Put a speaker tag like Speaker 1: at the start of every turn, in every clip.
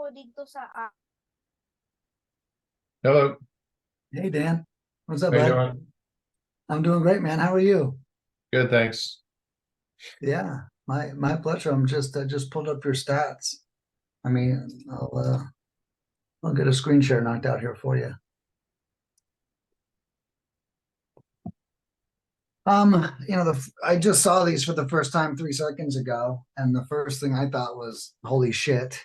Speaker 1: ko dito sa
Speaker 2: Hello,
Speaker 3: Hey Dan, what's up,
Speaker 2: how you
Speaker 3: bud?
Speaker 2: doing?
Speaker 3: I'm doing great, man. How are you?
Speaker 2: Good, thanks.
Speaker 3: Yeah, my pleasure. I just pulled up your stats. I mean, I'll get a screen share knocked out here for you. I just saw these for the first time 3 seconds ago, and the first thing I thought was, "Holy shit,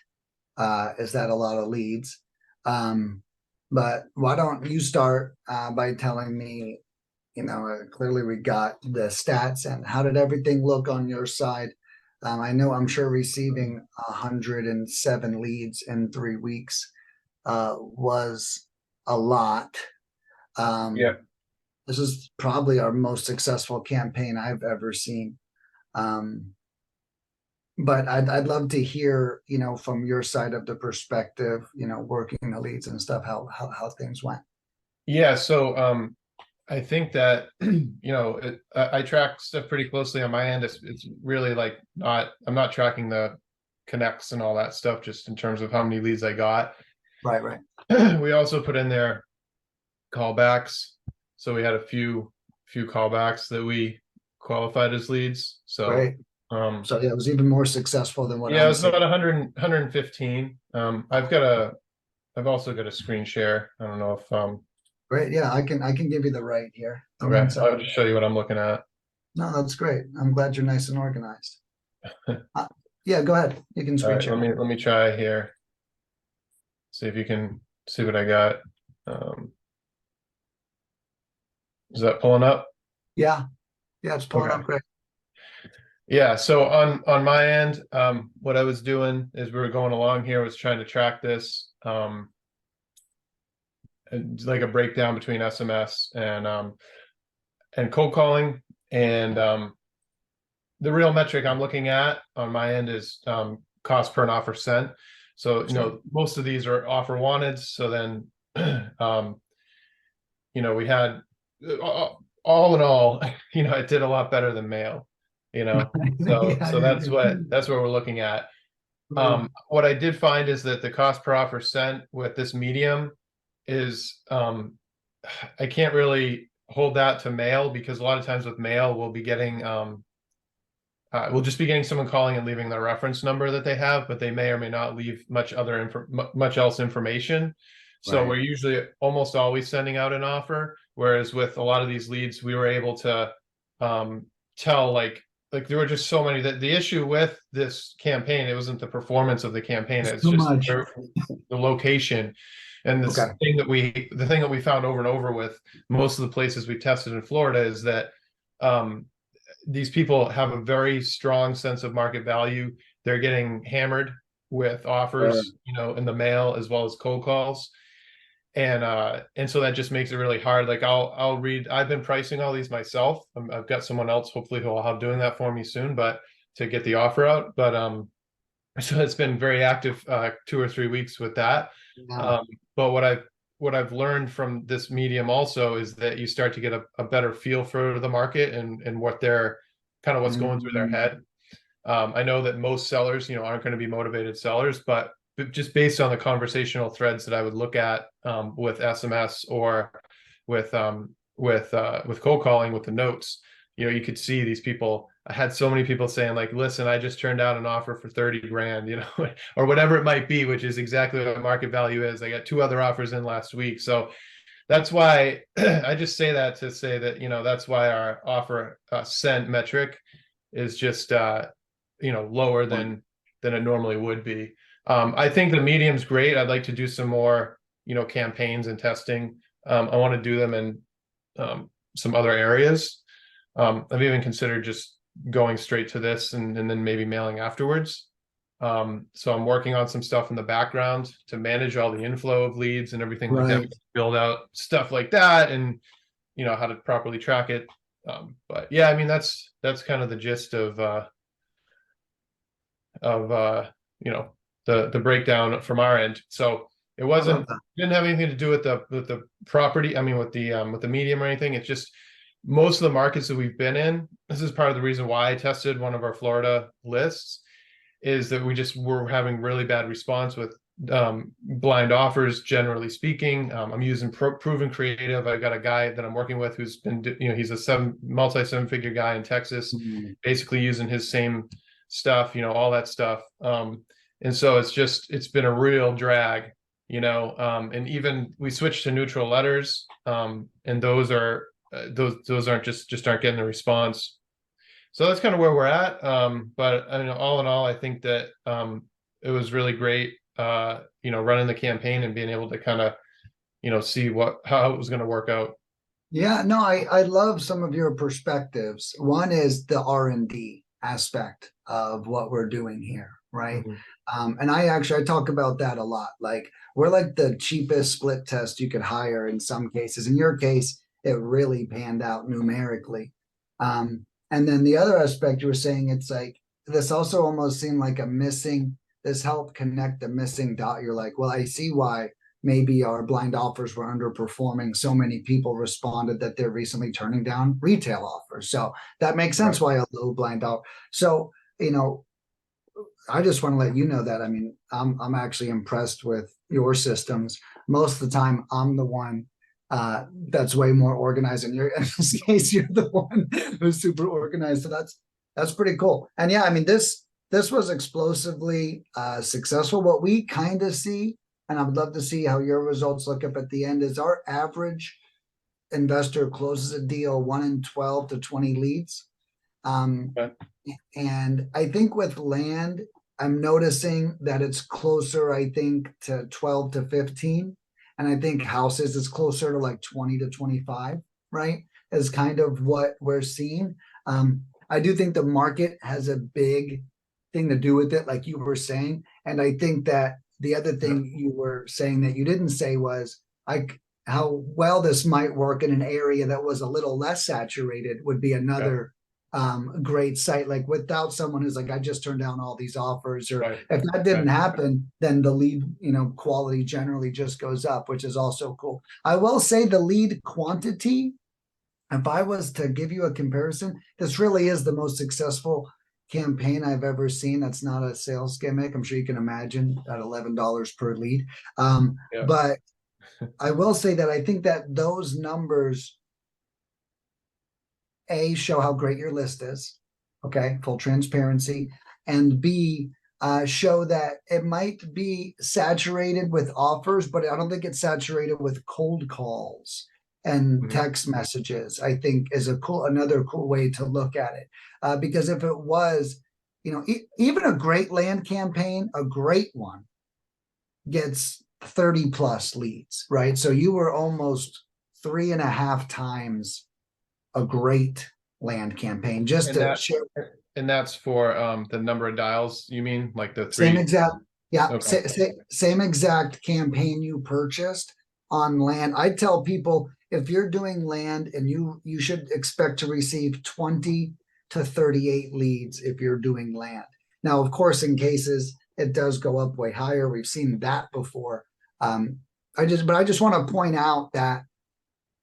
Speaker 3: is that a lot of leads?" Um, but why don't you start by telling me, clearly we got the stats, and how did everything look on your side? I'm sure receiving 107 leads in 3 weeks was a lot.
Speaker 2: Yeah,
Speaker 3: This is probably our most successful campaign I've ever seen. Um, but I'd love to hear, from your side of the perspective, working the leads and stuff, how things went.
Speaker 2: yeah. I think that I track stuff pretty closely on my end. It's really like I'm not tracking the connects and all that stuff, just in terms of how many leads I got.
Speaker 3: Right, right.
Speaker 2: We also put in there callbacks, so we had a few callbacks that we qualified as leads.
Speaker 3: Great. So yeah, it was even more successful than what
Speaker 2: Yeah, it
Speaker 3: I'm
Speaker 2: was
Speaker 3: seeing.
Speaker 2: about 115. I've also got a screen share. I don't know if
Speaker 3: Great. Yeah, I can give you the right here. Give me
Speaker 2: okay,
Speaker 3: one
Speaker 2: I'll
Speaker 3: second.
Speaker 2: just show you what I'm looking at.
Speaker 3: No, that's great. I'm glad you're nice and organized. Uh, yeah, go ahead. You can
Speaker 2: All
Speaker 3: screen
Speaker 2: right,
Speaker 3: share.
Speaker 2: let me try here. See if you can see what I got. Is that pulling up?
Speaker 3: Yeah, yeah, it's pulling
Speaker 2: Okay.
Speaker 3: up great.
Speaker 2: Yeah, so on my end, what I was doing as we were going along here was trying to track this, and like a breakdown between SMS and cold calling. And the real metric I'm looking at on my end is cost per an offer sent. So
Speaker 3: Sure.
Speaker 2: most of these are offer wanted. So then we had all in all, it did a lot better than mail, so
Speaker 3: Yeah,
Speaker 2: that's what we're looking at.
Speaker 3: right.
Speaker 2: What I did find is that the cost per offer sent with this medium is I can't really hold that to mail, because a lot of times with mail we'll just be getting someone calling and leaving their reference number that they have, but they may or may not leave much else information. So
Speaker 3: Right.
Speaker 2: we're usually almost always sending out an offer. Whereas with a lot of these leads, we were able to tell, like there were just so many. That the issue with this campaign, it wasn't the performance of the campaign,
Speaker 3: It's
Speaker 2: it's
Speaker 3: too
Speaker 2: just
Speaker 3: much.
Speaker 2: the location. And
Speaker 3: Okay.
Speaker 2: the thing that we found over and over with most of the places we tested in Florida is that these people have a very strong sense of market value. They're getting hammered with offers, in the mail as well as cold calls. And so that just makes it really hard. Like I've been pricing all these myself. I've got someone else hopefully who will have doing that for me soon, but to get the offer out. But so it's been very active 2 or 3 weeks with that.
Speaker 3: Yeah.
Speaker 2: But what I've learned from this medium also is that you start to get a better feel for the market and what they're kind of what's going through their
Speaker 3: Mm,
Speaker 2: head. I know that most sellers, aren't going to be motivated sellers, but just based on the conversational threads that I would look at with SMS or with cold calling with the notes, you could see these people. I had so many people saying, like, listen, I just turned out an offer for 30 grand, or whatever it might be, which is exactly what market value is. I got 2 other offers in last week. So that's why I just say that to say that, that's why our offer sent metric is just, lower than it normally would be. I think the medium's great. I'd like to do some more, campaigns and testing. I want to do them in some other areas. I've even considered just going straight to this and then maybe mailing afterwards. So I'm working on some stuff in the background to manage all the inflow of leads and everything like that,
Speaker 3: right.
Speaker 2: build out stuff like that, and how to properly track it. But yeah, I mean that's kind of the gist of of uh the breakdown from our end. So it
Speaker 3: I love
Speaker 2: wasn't
Speaker 3: that.
Speaker 2: didn't have anything to do with the property, I mean with the medium or anything. It's just most of the markets that we've been in, this is part of the reason why I tested one of our Florida lists, is that we just were having really bad response with blind offers, generally speaking. I'm using proven creative. I got a guy that I'm working with who's been, he's a multi seven figure guy in Texas,
Speaker 3: Mhm.
Speaker 2: basically using his same stuff, all that stuff. And so it's been a real drag, and even we switched to neutral letters, and those aren't just aren't getting the response. So that's kind of where we're at. But I mean, all in all, I think that it was really great, running the campaign and being able to kind of, see how it was going to work out.
Speaker 3: Yeah, no, I love some of your perspectives. One is the R&D aspect of what we're doing here, right?
Speaker 2: Mhm.
Speaker 3: And I talk about that a lot. Like we're like the cheapest split test you could hire in some cases. In your case, it really panned out numerically. And then the other aspect you were saying, it's like this also almost seemed like this helped connect the missing dot. You're like, well, I see why maybe our blind offers were underperforming. So many people responded that they're recently turning down retail offers. So that makes sense
Speaker 2: Right.
Speaker 3: why a low blind offer. So, I just want to let you know that. I mean, I'm actually impressed with your systems. Most of the time, I'm the one that's way more organized, and in this case, you're the one who's super organized. So that's pretty cool. And yeah, I mean this was explosively successful. What we kind of see, and I would love to see how your results look up at the end, is our average investor closes a deal 1 in 12 to 20 leads. Um,
Speaker 2: Okay.
Speaker 3: and I think with land, I'm noticing that it's closer, I think, to 12 to 15. And I think houses is closer to like 20 to 25, right? Is kind of what we're seeing. I do think the market has a big thing to do with it, like you were saying. And I think that the other
Speaker 2: Yeah.
Speaker 3: thing you were saying that you didn't say was like how well this might work in an area that was a little less saturated would be
Speaker 2: Yeah.
Speaker 3: another great site, like without someone who's like, I just turned down all these offers, or
Speaker 2: Right.
Speaker 3: if that didn't
Speaker 2: Right.
Speaker 3: happen, then the lead, quality generally just goes up, which is also cool. I will say the lead quantity, if I was to give you a comparison, this really is the most successful campaign I've ever seen. That's not a sales gimmick. I'm sure you can imagine at $11 per lead.
Speaker 2: Yeah.
Speaker 3: But I will say that I think that those numbers A, show how great your list is. Okay, full transparency. And B, show that it might be saturated with offers, but I don't think it's saturated with cold calls and
Speaker 2: Mhm.
Speaker 3: text messages. I think is another cool way to look at it. Because if it was, even a great land campaign, a great one gets 30 plus leads, right? So you were almost 3.5 times a great land campaign, just
Speaker 2: And
Speaker 3: to
Speaker 2: that
Speaker 3: share.
Speaker 2: and that's for the number of dials, you mean, like the
Speaker 3: Same
Speaker 2: three?
Speaker 3: exact, yeah,
Speaker 2: Okay.
Speaker 3: same exact campaign you purchased on land. I tell people if you're doing land, and you should expect to receive 20 to 38 leads if you're doing land. Now, of course, in cases it does go up way higher. We've seen that before. I just want to point out that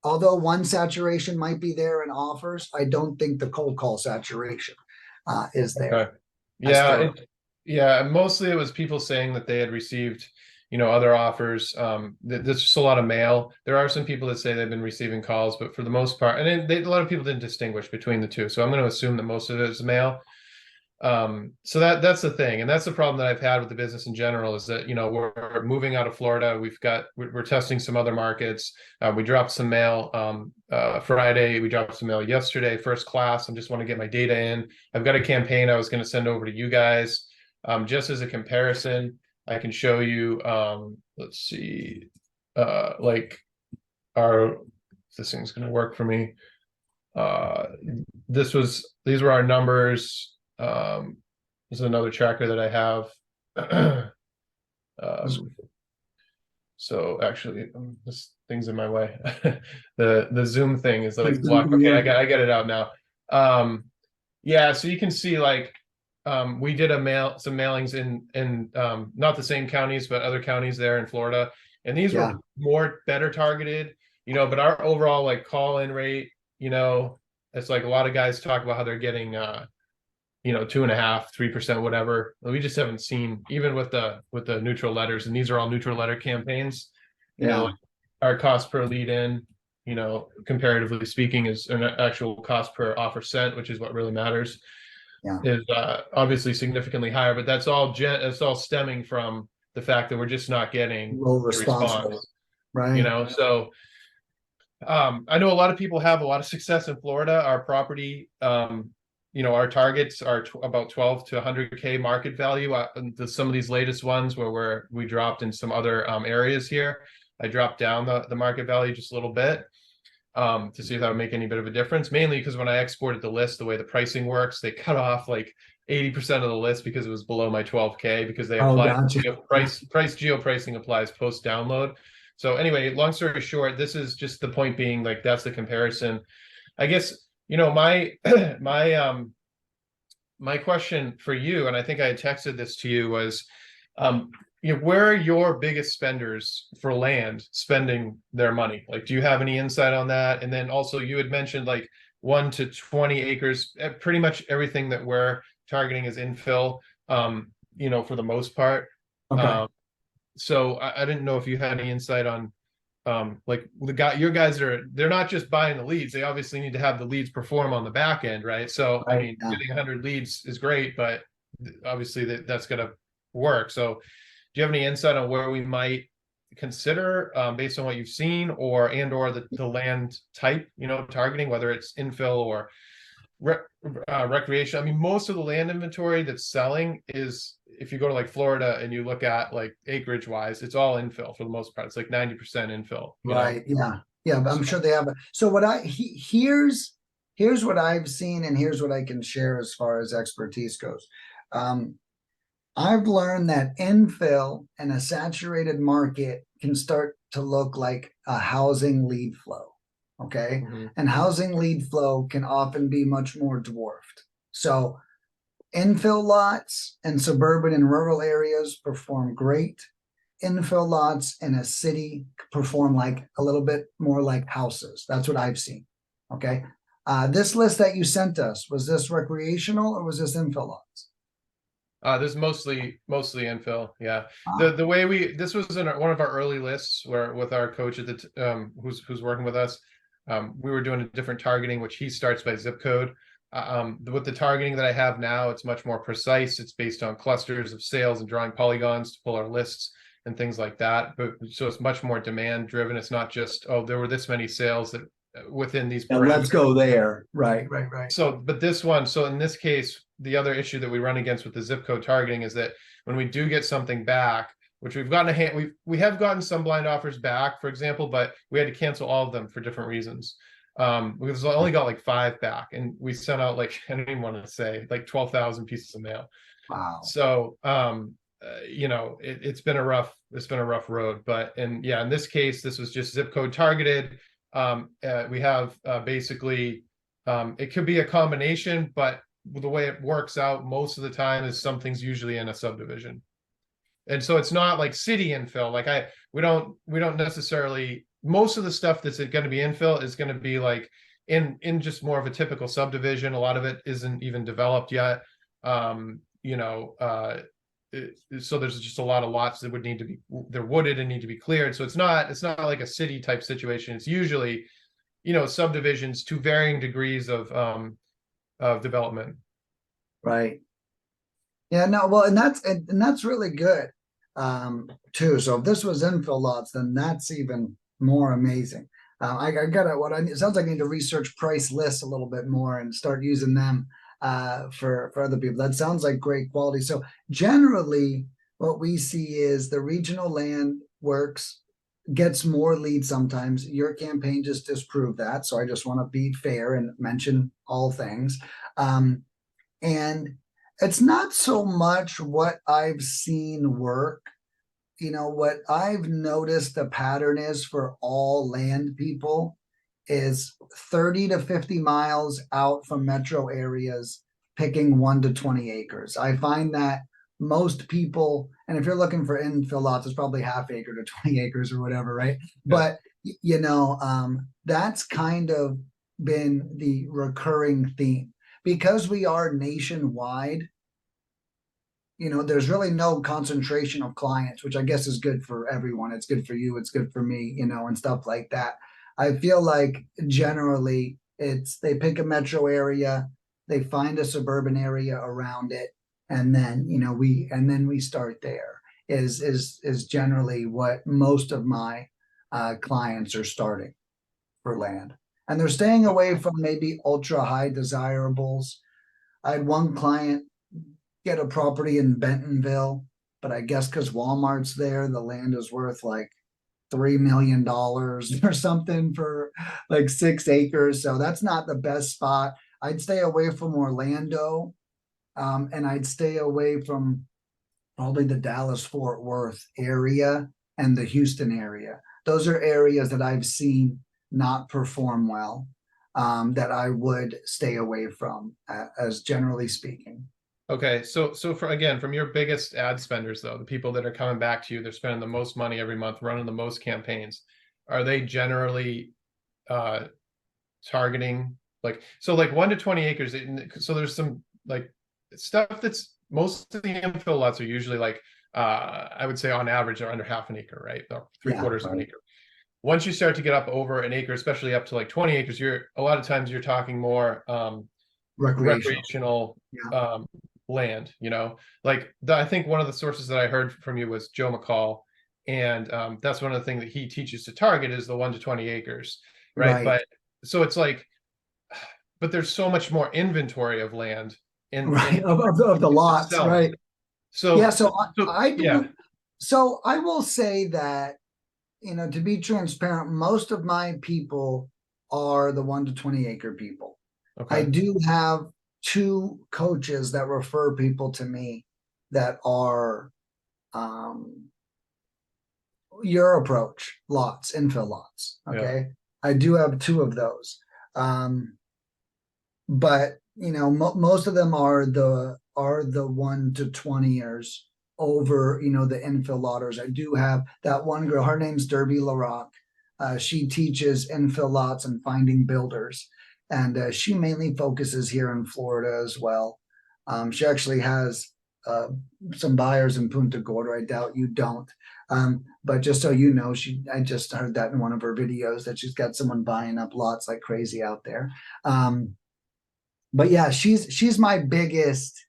Speaker 3: although one saturation might be there in offers, I don't think the cold call saturation is there.
Speaker 2: Okay.
Speaker 3: As
Speaker 2: Yeah,
Speaker 3: thorough.
Speaker 2: yeah, mostly it was people saying that they had received, other offers. There's just a lot of mail. There are some people that say they've been receiving calls, but for the most part, and a lot of people didn't distinguish between the two. So I'm going to assume that most of it is mail. So that's the thing, and that's the problem that I've had with the business in general, is that we're moving out of Florida. We're testing some other markets. We dropped some mail Friday. We dropped some mail yesterday, first class. I just want to get my data in. I've got a campaign I was going to send over to you guys. Just as a comparison, I can show you, let's see, like if this thing's going to work for me. uh these were our numbers. This is another tracker that I have. um so actually, this thing's in my way. The Zoom thing is like blocked. Okay,
Speaker 3: Yeah,
Speaker 2: I get it out now. Yeah, so you can see, like, we did some mailings in not the same counties, but other counties there in Florida, and these
Speaker 3: yeah.
Speaker 2: were better targeted, but our overall, like, call in rate, it's like a lot of guys talk about how they're getting 2.5%, 3%, whatever. We just haven't seen, even with the neutral letters, and these are all neutral letter campaigns,
Speaker 3: Yeah.
Speaker 2: our cost per lead in, comparatively speaking, is an actual cost per offer sent, which is what really matters,
Speaker 3: Yeah.
Speaker 2: is obviously significantly higher, but that's all stemming from the fact that we're just not getting
Speaker 3: Low
Speaker 2: the
Speaker 3: response rate.
Speaker 2: response,
Speaker 3: Right.
Speaker 2: so I know a lot of people have a lot of success in Florida. Our property, our targets are about 12 to 100K market value. Some of these latest ones where we dropped in some other areas here, I dropped down the market value just a little bit to see if that would make any bit of a difference. Mainly because when I exported the list, the way the pricing works, they cut off like 80% of the list because it was below my 12K, because they
Speaker 3: Oh,
Speaker 2: applied
Speaker 3: gotcha.
Speaker 2: price geo pricing applies post download. So anyway, long story short, this is just the point being, like, that's the comparison. I guess, my my question for you, and I think I had texted this to you, was where are your biggest spenders for land spending their money? Like, do you have any insight on that? And then also, you had mentioned like 1 to 20 acres. Pretty much everything that we're targeting is infill, for the most part.
Speaker 3: Okay.
Speaker 2: So I didn't know if you had any insight on like your guys they're not just buying the leads, they obviously need to have the leads perform on the back end, right? So I
Speaker 3: Right.
Speaker 2: mean,
Speaker 3: Yeah.
Speaker 2: getting 100 leads is great, but obviously that's gonna work. So do you have any insight on where we might consider, based on what you've seen, or the land type, targeting, whether it's infill or recreation? I mean, most of the land inventory that's selling is, if you go to like Florida and you look at like acreage wise, it's all infill for the most part. It's like 90% infill,
Speaker 3: Right. Yeah. Yeah. But I'm sure they have. So here's what I've seen, and here's what I can share as far as expertise goes. Um, I've learned that infill in a saturated market can start to look like a housing lead flow. Okay.
Speaker 2: Mhm.
Speaker 3: And housing lead flow can often be much more dwarfed. So infill lots in suburban and rural areas perform great. Infill lots in a city perform like a little bit more like houses. That's what I've seen. Okay. This list that you sent us, was this recreational or was this infill lots?
Speaker 2: There's mostly infill. Yeah.
Speaker 3: Ah,
Speaker 2: The way this was in one of our early lists, where with our coach at who's working with us, we were doing a different targeting, which he starts by zip code. With the targeting that I have now, it's much more precise. It's based on clusters of sales and drawing polygons to pull our lists and things like that. But so it's much more demand driven. It's not just, oh, there were this many sales that within these
Speaker 3: and let's
Speaker 2: parameters.
Speaker 3: go there. Right, right, right.
Speaker 2: So, but this one, so in this case, the other issue that we run against with the zip code targeting is that when we do get something back, which we've gotten we have gotten some blind offers back, for example, but we had to cancel all of them for different reasons. Because I only got like 5 back, and we sent out like, I don't even want to say, like 12,000 pieces of mail.
Speaker 3: Wow.
Speaker 2: So, it's been a rough road, but, and yeah, in this case, this was just zip code targeted. We have basically, it could be a combination, but the way it works out most of the time is something's usually in a subdivision. And so it's not like city infill. Like we don't necessarily, most of the stuff that's going to be infill is going to be like in just more of a typical subdivision. A lot of it isn't even developed yet. So there's just a lot of lots that they're wooded and need to be cleared. So it's not like a city type situation. It's usually, subdivisions to varying degrees of development.
Speaker 3: Right. Yeah, no, well, and that's really good, too. So if this was infill lots, then that's even more amazing. I gotta, it sounds like I need to research price lists a little bit more and start using them for other people. That sounds like great quality. So generally, what we see is the regional land works, gets more leads sometimes. Your campaign just disproved that. So I just want to be fair and mention all things. And it's not so much what I've seen work. What I've noticed the pattern is for all land people is 30 to 50 miles out from metro areas, picking 1 to 20 acres. I find that most people, and if you're looking for infill lots, it's probably half acre to 20 acres or whatever, right?
Speaker 2: Yeah.
Speaker 3: But that's kind of been the recurring theme, because we are nationwide, there's really no concentration of clients, which I guess is good for everyone. It's good for you, it's good for me, and stuff like that. I feel like generally they pick a metro area, they find a suburban area around it, and then we start there. Is generally what most of my clients are starting for land, and they're staying away from maybe ultra high desirables. I had one client get a property in Bentonville, but I guess because Walmart's there, the land is worth like $3 million or something for like 6 acres. So that's not the best spot. I'd stay away from Orlando, and I'd stay away from probably the Dallas Fort Worth area and the Houston area. Those are areas that I've seen not perform well, that I would stay away from, as generally speaking.
Speaker 2: Okay, so from your biggest ad spenders though, the people that are coming back to you, they're spending the most money every month, running the most campaigns. Are they generally targeting like 1 to 20 acres? So there's some like stuff that's most of the infill lots are usually like I would say on average are under half an acre, right? Or three-quarters of an acre. Once you start to get up over an acre, especially up to like 20 acres, a lot of times you're talking more recreational land, like I think one of the sources that I heard from you was Joe McCall, and that's one of the things that he teaches to target is the 1 to 20 acres, right? But so it's like, but there's so much more inventory of land
Speaker 3: of the lots, right?
Speaker 2: So
Speaker 3: yeah, so I will say that, to be transparent, most of my people are the 1 to 20 acre people. Okay. I do have 2 coaches that refer people to me that are your approach lots, infill lots. Okay. Yeah. I do have 2 of those. But most of them are the 1 to 20 years over, the infill lotters. I do have that one girl, her name's Derby LaRock. She teaches infill lots and finding builders. And she mainly focuses here in Florida as well. She actually has some buyers in Punta Gorda. I doubt you don't. But just so you know, I just heard that in one of her videos that she's got someone buying up lots like crazy out there. But yeah, she's my biggest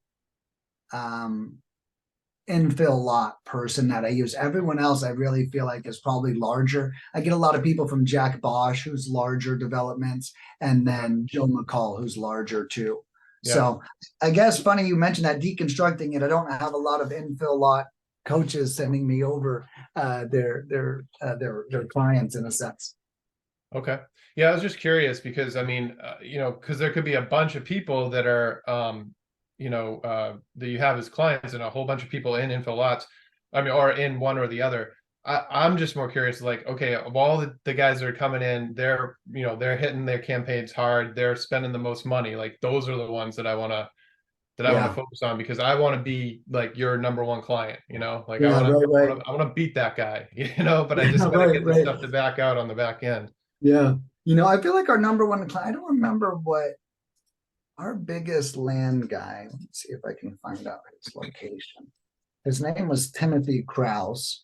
Speaker 3: infill lot person that I use. Everyone else I really feel like is probably larger. I get a lot of people from Jack Bosch, who's larger developments, and then Joe McCall, who's larger too. Yeah. So I guess funny you mentioned that, deconstructing it. I don't have a lot of infill lot coaches sending me over their clients in a sense.
Speaker 2: Okay. Yeah, I was just curious because I mean, because there could be a bunch of people that are that you have as clients and a whole bunch of people in infill lots, I mean, or in one or the other. I'm just more curious, like, okay, of all the guys that are coming in, they're hitting their campaigns hard, they're spending the most money. Like those are the ones that I want to focus on, because I want to be like your number one client, like I want to beat that guy, but I just gotta get the stuff to back out on the back end.
Speaker 3: Yeah. I feel like our number one client, I don't remember what our biggest land guy, let's see if I can find out his location. His name was Timothy Krause.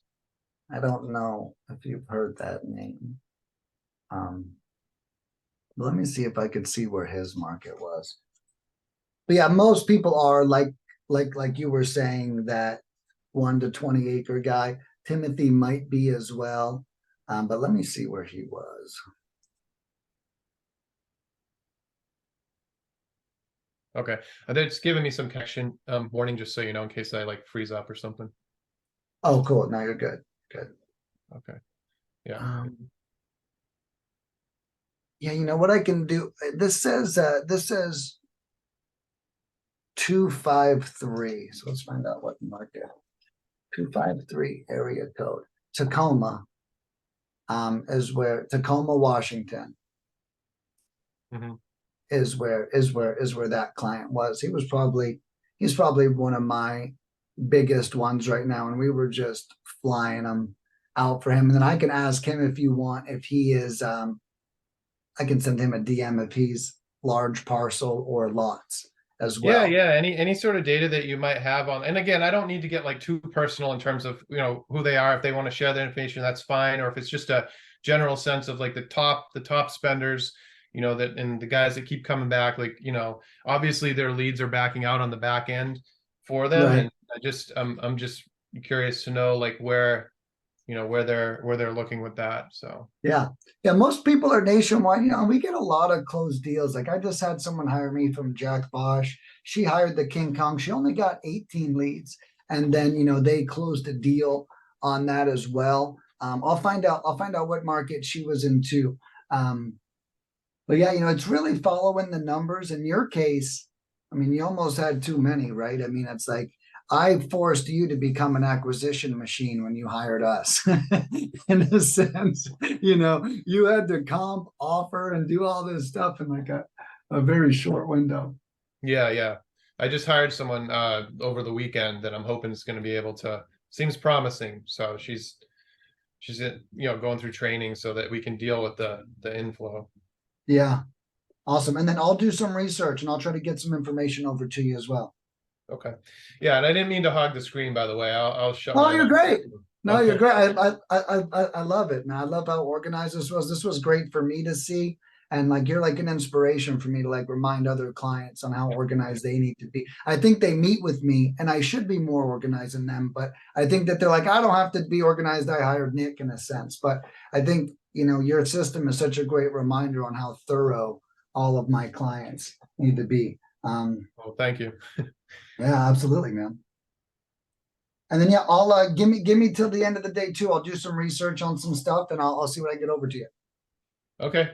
Speaker 3: I don't know if you've heard that name. Let me see if I could see where his market was. But yeah, most people are like you were saying, that 1 to 20 acre guy. Timothy might be as well. But let me see where he was.
Speaker 2: Okay. They're just giving me some connection warning, just so you know, in case I like freeze up or something.
Speaker 3: Oh, cool. Now you're good. Good.
Speaker 2: Okay. Yeah.
Speaker 3: Yeah, what I can do, this says 253. So let's find out what market. 253 area code. Tacoma is where Tacoma, Washington. Mm-hmm. is where that client was. He's probably one of my biggest ones right now, and we were just flying them out for him. And then I can ask him if you want, if he is I can send him a DM if he's large parcel or lots as
Speaker 2: Yeah,
Speaker 3: well.
Speaker 2: yeah. Any sort of data that you might have on, and again, I don't need to get like too personal in terms of, you know, who they are. If they want to share their information, that's fine. Or if it's just a general sense of like the top spenders, you know, that, and the guys that keep coming back, like, you know, obviously their leads are backing out on the back end for them.
Speaker 3: Right.
Speaker 2: And I'm just curious to know like where, you know, where they're looking with that. So
Speaker 3: Yeah. Yeah. Most people are nationwide. You know, we get a lot of closed deals. Like I just had someone hire me from Jack Bosch. She hired the King Kong. She only got 18 leads. And then, you know, they closed a deal on that as well. I'll find out what market she was into. But yeah, you know, it's really following the numbers. In your case, I mean, you almost had too many, right? I mean, it's like I forced you to become an acquisition machine when you hired us. In a sense, you know, you had to comp, offer, and do all this stuff in like a very short window.
Speaker 2: yeah, yeah. I just hired someone over the weekend that I'm hoping is going to be able to, seems promising. So she's you know, going through training so that we can deal with the inflow.
Speaker 3: Yeah, awesome. And then I'll do some research and I'll try to get some information over to you as well.
Speaker 2: Okay. Yeah, and I didn't mean to hog the screen, by the way. I'll shut
Speaker 3: Oh,
Speaker 2: my
Speaker 3: you're
Speaker 2: mic.
Speaker 3: great. No, you're
Speaker 2: Okay.
Speaker 3: great. I love it, man. I love how organized this was. This was great for me to see. And like you're like an inspiration for me to like remind other clients on how organized they need to be. I think they meet with me and I should be more organized than them, but I think that they're like, I don't have to be organized. I hired Nick in a sense. But I think, you know, your system is such a great reminder on how thorough all of my clients need to be.
Speaker 2: Well, thank you.
Speaker 3: Yeah, absolutely, man. And then yeah, I'll give me till the end of the day too. I'll do some research on some stuff and I'll see what I get over to you.
Speaker 2: Okay.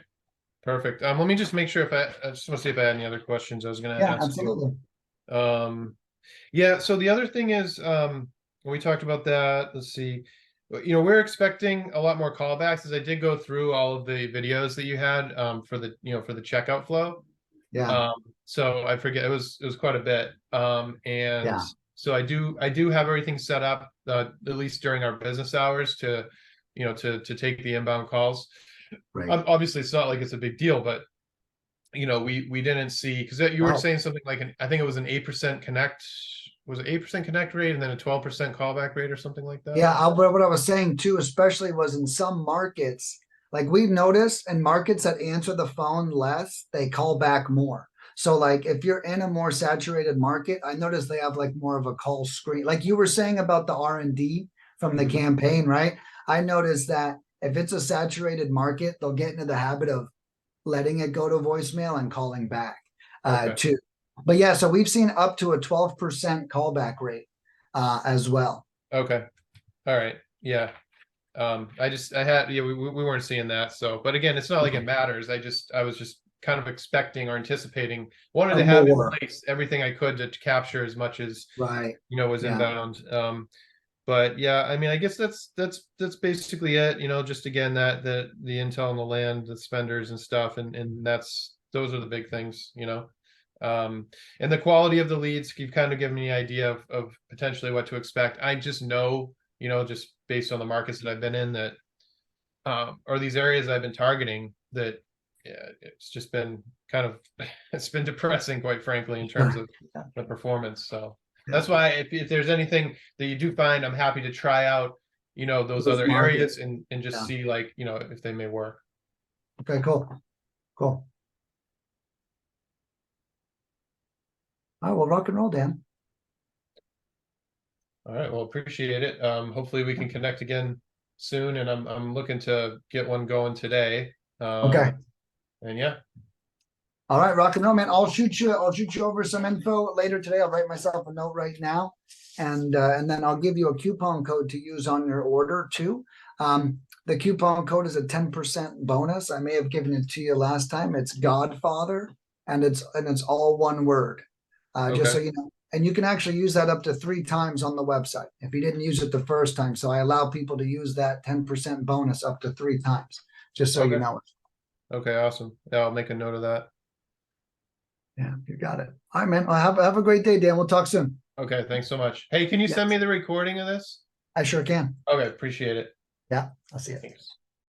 Speaker 2: Perfect. Let me just make sure if I just want to see if I had any other questions I was going to
Speaker 3: Yeah,
Speaker 2: ask you.
Speaker 3: absolutely.
Speaker 2: Yeah, so the other thing is, we talked about that. Let's see. You know, we're expecting a lot more callbacks as I did go through all of the videos that you had for the, you know, for the checkout flow.
Speaker 3: Yeah,
Speaker 2: So I forget, it was quite a bit. And
Speaker 3: yeah,
Speaker 2: so I do have everything set up at least during our business hours to, you know, to take the inbound calls.
Speaker 3: right.
Speaker 2: Obviously it's not like it's a big deal, but you know, we didn't see, because you were
Speaker 3: Wow.
Speaker 2: saying something like I think it was an 8% connect, was it 8% connect rate and then a 12% callback rate or something like that?
Speaker 3: Yeah, what I was saying too, especially was in some markets, like we've noticed in markets that answer the phone less, they call back more. So like if you're in a more saturated market, I noticed they have like more of a call screen. Like you were saying about the R&D from the
Speaker 2: Mhm.
Speaker 3: campaign, right? I noticed that if it's a saturated market, they'll get into the habit of letting it go to voicemail and calling back
Speaker 2: Okay.
Speaker 3: too. But yeah, so we've seen up to a 12% callback rate as well.
Speaker 2: Okay. All right. Yeah. I had, yeah, we weren't seeing that. So, but again, it's not like it
Speaker 3: Okay.
Speaker 2: matters. I was just kind of expecting or anticipating, wanted
Speaker 3: Or
Speaker 2: to have in
Speaker 3: more.
Speaker 2: place everything I could to capture as much as,
Speaker 3: Right.
Speaker 2: you know, was
Speaker 3: Yeah.
Speaker 2: inbound. But yeah, I mean, I guess that's basically it, you know, just again, that the intel on the land, the spenders and stuff. And those are the big things, you know. And the quality of the leads, you've kind of given me an idea of potentially what to expect. I just know, you know, just based on the markets that I've been in that, or these areas I've been targeting that, yeah, it's just been kind of, it's been depressing, quite frankly, in terms of
Speaker 3: Yeah.
Speaker 2: the performance. So
Speaker 3: Yeah.
Speaker 2: that's why if there's anything that you do find, I'm happy to try out, you know, those
Speaker 3: Those
Speaker 2: other
Speaker 3: markets.
Speaker 2: areas and just
Speaker 3: Yeah.
Speaker 2: see like, you know, if they may work.
Speaker 3: Okay, cool. Cool. All right, well, rock and roll, Dan.
Speaker 2: All right, well, appreciate it. Hopefully we can connect again soon, and I'm looking to get one going today.
Speaker 3: Okay.
Speaker 2: And yeah,
Speaker 3: All right, rock and roll, man. I'll shoot you over some info later today. I'll write myself a note right now. And then I'll give you a coupon code to use on your order too. The coupon code is a 10% bonus. I may have given it to you last time. It's Godfather, and it's all one word. Just so
Speaker 2: okay,
Speaker 3: you know. And you can actually use that up to 3 times on the website if you didn't use it the first time. So I allow people to use that 10% bonus up to 3 times, just so you
Speaker 2: okay,
Speaker 3: know it.
Speaker 2: okay, awesome. Yeah, I'll make a note of that.
Speaker 3: Yeah, you got it. All right, man. Well, have a great day, Dan. We'll talk soon.
Speaker 2: Okay, thanks so much. Hey, can you send
Speaker 3: Yes,
Speaker 2: me the recording of this?
Speaker 3: I sure can.
Speaker 2: Okay, appreciate it.
Speaker 3: Yeah, I'll see you.
Speaker 2: Thanks.